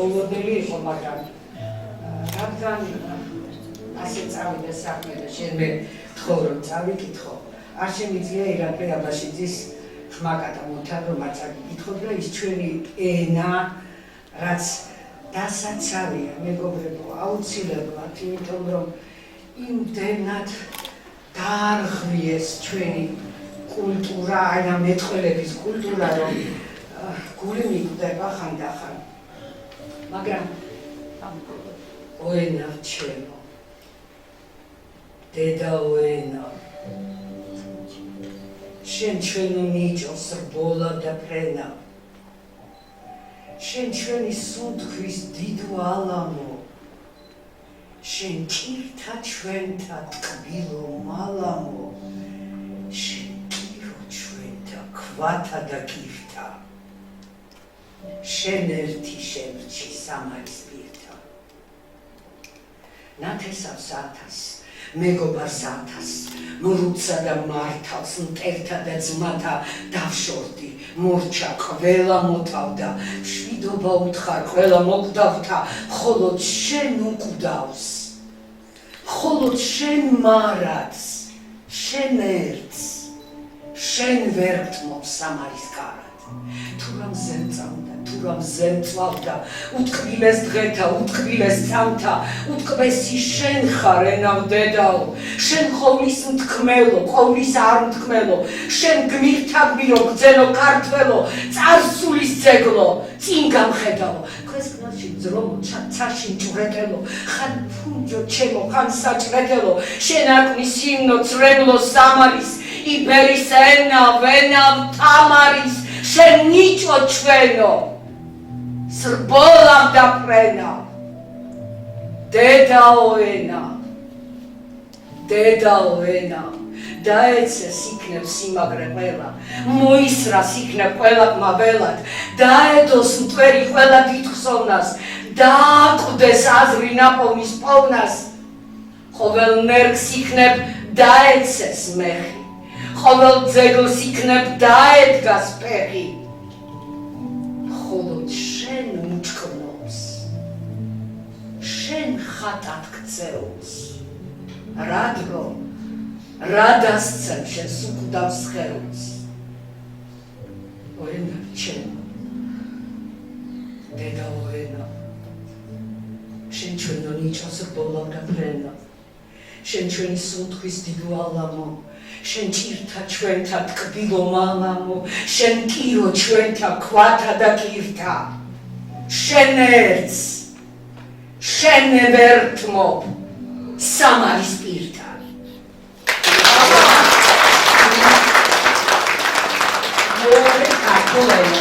მოლოდელი იყო, მაგრამ რადგან ასე წავიდა საქმე და შენ მე გთხოვ რომ წავიკითხო, არ შემიძლია ირაკლი აბაშიძის ხმაკათა მოთან რომ არ წაგიკითხოთ და ის ჩვენი ენა, რაც დასაცავია, მეგობრებო, აუცილებლად, იმიტომ რომ იმდენად დაარღვიეს ჩვენი კულტურა, აი ამ მეტყველების კულტურა, რომ გული მიკვდება ხანდახან. მაგრამ ოენა ჩემო, დედაოენა, შენ ჩვენო ნიჭოს რბოლა და ფრენა, შენ ჩვენი სუნთქვის დიდო ალამო, შენ კირთა ჩვენთა ტკბილო მალამო, შენ კირო ჩვენთა ქვათა და კირთა, შენ ერთი შემრჩი სამარის პირთა. ნათესავს ათას, მეგობარს ათას, მრუცსა და მართავს, მტერთა და ძმათა დავშორდი, მორჩა ყველა მოთავდა, მშვიდობა უთხარ ყველა მოკვდავთა, მხოლოდ შენ უკვდავს, მხოლოდ შენ მარადს, შენ ერთს, შენ ვერ გთმობ სამარის კარად. თუ რა მზემწავდა, თუ რა მზემწვავდა, უთკბილეს დღეთა, უთკბილეს წამთა, უთკბესი შენ ხარ ენავ დედაო, შენ ხოვლის მთქმელო, ყოვლის არ მთქმელო, შენ გმირთა გმირო, გძელო ქართველო, წარსულის ძეგლო, წინ გამხედავო, ქვესკნაში ძრომო, ცაში მჭვრეტელო, ხან ფუნჯო ჩემო, ხან საჭრეტელო, შენ აკნის ჰიმნო, ცრემლო სამარის, იბერის ენავ, ენავ თამარის, შენ ნიჭო ჩვენო, სრბოლავ და ფრენა, დედაოენა, დედაოენა, დაეცეს იქნებ სიმაგრე ყველა, მოისრას იქნებ ყველა ყმაბელად, დაედოს მტვერი ყველა დიდხსოვნას, დააკვდეს აზრი ნაპოვნის პოვნას, ყოველ ნერგს იქნებ დაეცეს მეხი, ყოველ ძეგლს იქნებ დაედგას ფეხი, მხოლოდ შენ უჭკნობს, შენ ხატად გწეულს, რადრო, რა დასცემ შენს უკვდავს ხელს, ოენა ჩემო, დედაოენა, შენ ჩვენო ნიჭოს რბოლავ და ფრენა, შენ ჩვენი სუნთქვის დიდო ალამო, შენ ჭირთა ჩვენთა ტკბილო მალამო, შენ კირო ჩვენთა ქვათა და კირთა, შენ ერთს, შენ ვერ თმობ სამარის პირთა. More